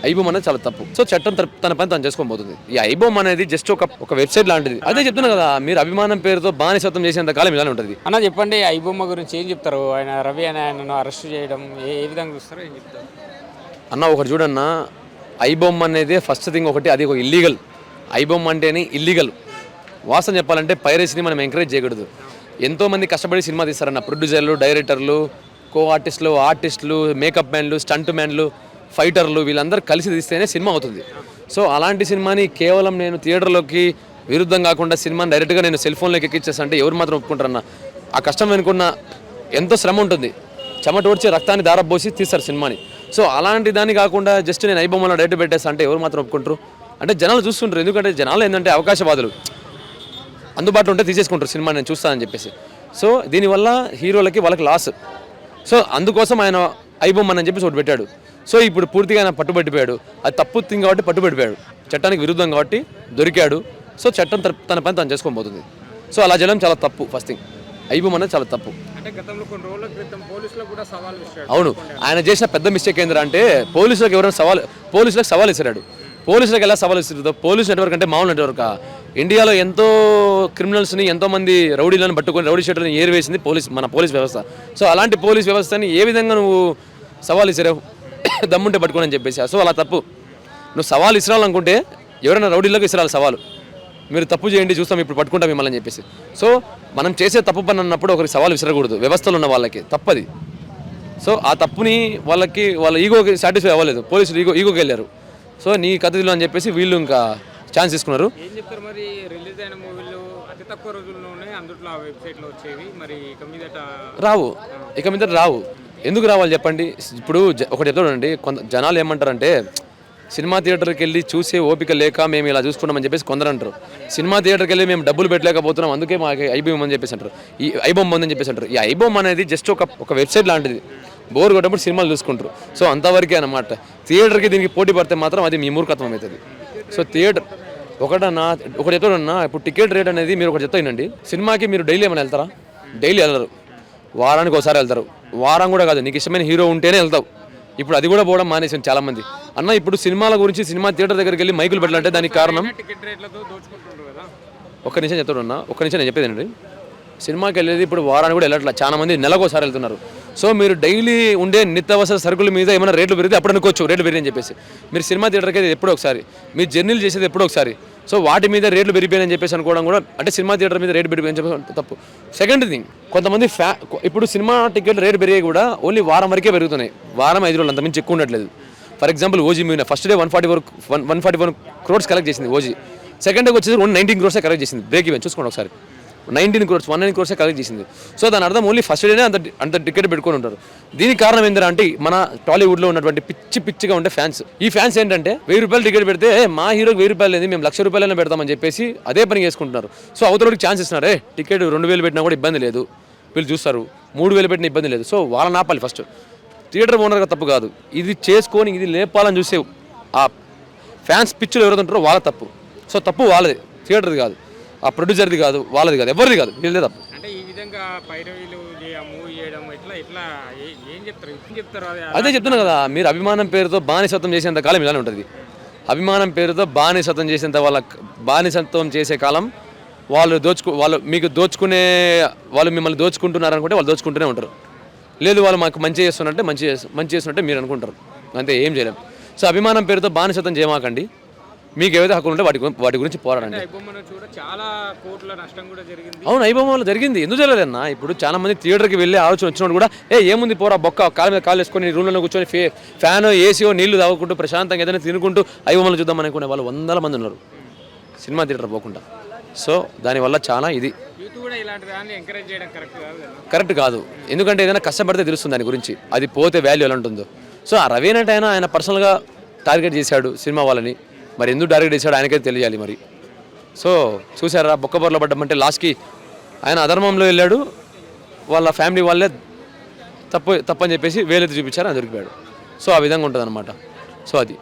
ఐబొమ్మ అనేది చాలా తప్పు. సో చట్టం తన పని తను చేసుకోబోతుంది. ఈ ఐబొమ్మ అనేది జస్ట్ ఒక వెబ్సైట్ లాంటిది. అదే చెప్తున్నా కదా, మీరు అభిమానం పేరుతో బానిసత్వం చేసేంత కాలం ఇలానే ఉంటుంది. అన్న చెప్పండి, ఐబొమ్మ గురించి ఏం చెప్తారు? ఆయన రవి అని ఆయనను అరెస్ట్ చేయడం ఏ విధంగా చూస్తారో ఏం చెప్తారు అన్న? ఒకటి చూడన్న, ఐబొమ్మ అనేది ఫస్ట్ థింగ్ ఒకటి, అది ఒక ఇల్లీగల్. ఐబొమ్మ అంటేనే ఇల్లీగల్. వాస్తవం చెప్పాలంటే పైరసీని మనం ఎంకరేజ్ చేయకూడదు. ఎంతోమంది కష్టపడి సినిమా తీస్తారన్న, ప్రొడ్యూసర్లు, డైరెక్టర్లు, కో ఆర్టిస్టులు, మేకప్ మ్యాన్లు, స్టంట్ మ్యాన్లు, ఫైటర్లు, వీళ్ళందరూ కలిసి తీస్తేనే సినిమా అవుతుంది. సో అలాంటి సినిమాని కేవలం నేను థియేటర్లోకి విరుద్ధం కాకుండా సినిమాని డైరెక్ట్గా నేను సెల్ ఫోన్లోకి ఎక్కిచ్చేస్తా అంటే ఎవరు మాత్రం ఒప్పుకుంటారన్న? ఆ కష్టం వెనుకున్న ఎంతో శ్రమ ఉంటుంది. చెమట ఓడ్చి రక్తాన్ని దారపోసి తీస్తారు సినిమాని. సో అలాంటి దాన్ని కాకుండా జస్ట్ నేను ఐబొమ్మలో డైరెక్ట్ పెట్టేస్తా అంటే ఎవరు మాత్రం ఒప్పుకుంటారు? అంటే జనాలు చూస్తుంటారు. ఎందుకంటే జనాలు ఏంటంటే అవకాశవాదులు, అందుబాటులో ఉంటే తీసేసుకుంటారు సినిమా నేను చూస్తానని చెప్పేసి. సో దీనివల్ల హీరోలకి వాళ్ళకి లాస్. సో అందుకోసం ఆయన ఐబొమ్మ అని చెప్పేసి ఒకటి పెట్టాడు. సో ఇప్పుడు పూర్తిగా ఆయన పట్టుబట్టిపోయాడు. అది తప్పు థింగ్ కాబట్టి పట్టుబట్టిపోయాడు. చట్టానికి విరుద్ధం కాబట్టి దొరికాడు. సో చట్టం తన పని తను చేసుకోబోతుంది. సో అలా చేయడం చాలా తప్పు. ఫస్ట్ థింగ్ ఐబొమ్మ అనేది చాలా తప్పు. అంటే గతంలో కొన్ని రోజుల క్రితం పోలీసులకు కూడా సవాల్ ఇచ్చాడు. అవును, ఆయన చేసిన పెద్ద మిస్టేక్ ఏంటంటే పోలీసులకు సవాల్ ఇస్తాడు. పోలీసులకు ఎలా సవాల్ ఇస్తుందో, పోలీస్ నెట్వర్క్ అంటే మామూలు నెట్వర్క్. ఇండియాలో ఎంతో క్రిమినల్స్ని, ఎంతోమంది రౌడీలను పట్టుకొని రౌడీ షీటర్ని ఏరివేసింది మన పోలీస్ వ్యవస్థ. సో అలాంటి పోలీస్ వ్యవస్థని ఏ విధంగా నువ్వు సవాల్ ఇసిరావు? దమ్ముంటే పట్టుకోని అని చెప్పేసి. సో అలా తప్పు. నువ్వు సవాల్ ఇసిరాలనుకుంటే ఎవరైనా రౌడీలకు ఇసిరాలి సవాలు. మీరు తప్పు చేయండి, చూస్తాం, ఇప్పుడు పట్టుకుంటాం మిమ్మల్ని అని చెప్పేసి. సో మనం చేసే తప్పు పని అన్నప్పుడు ఒకరికి సవాల్ విసరకూడదు. వ్యవస్థలో ఉన్న వాళ్ళకి తప్పది. సో ఆ తప్పుని వాళ్ళ ఈగోకి సాటిస్ఫై అవ్వలేదు. పోలీసులు ఈగోకి వెళ్ళారు. సో నీ కథలో అని చెప్పేసి వీళ్ళు ఇంకా ఛాన్స్ తీసుకున్నారు. ఏం చెప్తారు మరి? రిలీజ్ అయిన మూవీలు అతి తక్కువ రోజుల్లోనే అందులో ఆ వెబ్సైట్లో వచ్చేవి, మరి ఇక మీదట రావు. ఎందుకు రావాలి చెప్పండి? ఇప్పుడు ఒకటి చెప్తాడండి, కొంత జనాలు ఏమంటారంటే సినిమా థియేటర్కి వెళ్ళి చూసే ఓపిక లేక మేము ఇలా చూసుకున్నామని చెప్పేసి కొందరు అంటారు. సినిమా థియేటర్కి వెళ్ళి మేము డబ్బులు పెట్టలేకపోతున్నాం, అందుకే మాకు ఐబొమ్మ అని చెప్పేసి అంటారు. ఈ ఐబొమ్మ ఉందని చెప్పేసి అంటారు. ఈ ఐబొమ్మ అనేది జస్ట్ ఒక వెబ్సైట్ లాంటిది. బోర్ కొట్టప్పుడు సినిమాలు చూసుకుంటారు. సో అంతవరకే అన్నమాట. థియేటర్కి దీనికి పోటీ పడితే మాత్రం అది మీ మూర్ఖత్వం అవుతుంది. సో థియేటర్ ఒకటి చెప్తాడన్నా, ఇప్పుడు టికెట్ రేట్ అనేది మీరు ఒకటి చెప్తానండి. సినిమాకి మీరు డైలీ ఏమైనా వెళ్తారా? డైలీ వెళ్ళరు. వారానికి ఒకసారి వెళ్తారు. వారం కూడా కాదు, నీకు ఇష్టమైన హీరో ఉంటేనే వెళ్తావు. ఇప్పుడు అది కూడా పోవడం మానేసాను చాలామంది. అన్న ఇప్పుడు సినిమాల గురించి, సినిమా థియేటర్ దగ్గరికి వెళ్ళి మైకులు పెట్టాలంటే దానికి కారణం ఒక్క నిమిషం చెప్తాడన్నా, ఒక్క నిమిషం నేను చెప్పేది అండి. సినిమాకి వెళ్ళేది ఇప్పుడు వారానికి కూడా వెళ్ళట్లా, చాలా మంది నెలకోసారి వెళ్తున్నారు. సో మీరు డైలీ ఉండే నిత్యావసర సరుకుల మీద ఏమైనా రేట్లు పెరిగితే అప్పుడు అనుకోవచ్చు రేట్లు పెరిగి అని చెప్పేసి. మీరు సినిమా థియేటర్కి అయితే ఎప్పుడో ఒకసారి, మీరు జర్నీలు చేసేది ఎప్పుడో ఒకసారి. సో వాటి మీద రేట్లు పెరిగిపోయాయని చెప్పేసి అనుకోవడం కూడా, అంటే సినిమా థియేటర్ మీద రేటు పెరిగిపోయని చెప్పేసి తప్పు. సెకండ్ థింగ్, కొంతమంది ఇప్పుడు సినిమా టికెట్ రేటు పెరిగి కూడా ఓన్లీ వారం వరకే పెరుగుతున్నాయి. వారం 5 రోజులు అంతమించి ఎక్కువ ఉండట్లేదు. For example OG movie first day 141 crores collect చేసింది ఓజీ. సెకండ్ డేకి వచ్చేసి 19 crores కలెక్ట్ చేసింది. బ్రేక్ ఈవెన్ చూసుకోండి ఒకసారి. 19 crores కలెక్ట్ చేసింది. సో దాని అర్థం ఓన్లీ ఫస్ట్ డేనే అంత టికెట్ పెట్టుకొని ఉంటారు. దీనికి కారణం ఏంటంటే మన టాలీవుడ్లో ఉన్నటువంటి పిచ్చిగా ఉండే ఫ్యాన్స్. ఈ ఫ్యాన్స్ ఏంటంటే 1000 రూపాయలు టికెట్ పెడితే మా హీరోకి 1000 రూపాయలు లేదు, మేము 1,00,000 రూపాయలైనా పెడతామని చెప్పేసి అదే పని చేసుకుంటున్నారు. సో అవతలకి ఛాన్స్ ఇస్తున్నారు. టికెట్ 2000 పెట్టినా కూడా ఇబ్బంది లేదు, వీళ్ళు చూస్తారు. 3000 పెట్టిన ఇబ్బంది లేదు. సో వాళ్ళని ఆపాలి. ఫస్ట్ థియేటర్ ఓనర్గా తప్పు కాదు, ఇది చేసుకొని ఇది లేపాలని చూసే ఆ ఫ్యాన్స్ పిచ్చులు ఎవరైతే ఉంటారో వాళ్ళ తప్పు. సో తప్పు వాళ్ళది, థియేటర్ది కాదు, ఆ ప్రొడ్యూసర్ది కాదు, వాళ్ళది కాదు, ఎవరిది కాదు, వీళ్ళదే తప్పు. అంటే ఈ విధంగా పైరవీలు మూవీ చేయడం ఇట్లా ఏం చెప్తారు? అదే చెప్తున్నా కదా, మీరు అభిమానం పేరుతో బానిసత్వం చేసేంత కాలం ఇలానే ఉంటుంది. అభిమానం పేరుతో బానిసత్వం చేసేంత బానిసత్వం చేసే కాలం వాళ్ళు మిమ్మల్ని దోచుకుంటున్నారు అనుకుంటే వాళ్ళు దోచుకుంటూనే ఉంటారు. లేదు వాళ్ళు మాకు మంచి చేస్తున్నట్టే మీరు అనుకుంటారు. అంతే, ఏం చేయలేం. సో అభిమానం పేరుతో బానిసత్వం చేయమాకండి. మీకు ఏవైతే హక్కులు ఉంటే వాటి గురించి పోరాడండి. అవును, ఐబొమ్మలో జరిగింది. ఎందుకు జరగలేదన్నా? ఇప్పుడు చాలా మంది థియేటర్కి వెళ్ళి ఆలోచన వచ్చినప్పుడు కూడా ఏముంది పోరా బొక్క కాలు మీద కాలు వేసుకొని రూమ్లో కూర్చొని ఫ్యాన్ ఏసీఓ నీళ్లు తాగుకుంటూ ప్రశాంతంగా ఏదైనా తినుకుంటూ ఐబొమ్మలు చూద్దాం అనుకునే వాళ్ళు 100 మంది ఉన్నారు సినిమా థియేటర్ పోకుండా. సో దానివల్ల చాలా ఇది కరెక్ట్ కాదు. ఎందుకంటే ఏదైనా కష్టపడితే తెలుస్తుంది దాని గురించి, అది పోతే వాల్యూ ఎలా ఉంటుందో. సో ఆ రవి నట్ ఆయన పర్సనల్గా టార్గెట్ చేశాడు సినిమా వాళ్ళని. మరి ఎందుకు టార్గెట్ చేశాడు ఆయనకైతే తెలియాలి మరి. సో చూసారా, బొక్కబొరలో పడ్డమంటే లాస్ట్కి ఆయన అధర్మంలో వెళ్ళాడు. వాళ్ళ ఫ్యామిలీ వాళ్ళే తప్పని చెప్పేసి వేలెత్తి చూపించారు, ఆయన దొరికిపోయాడు. సో ఆ విధంగా ఉంటుంది అనమాట. సో అది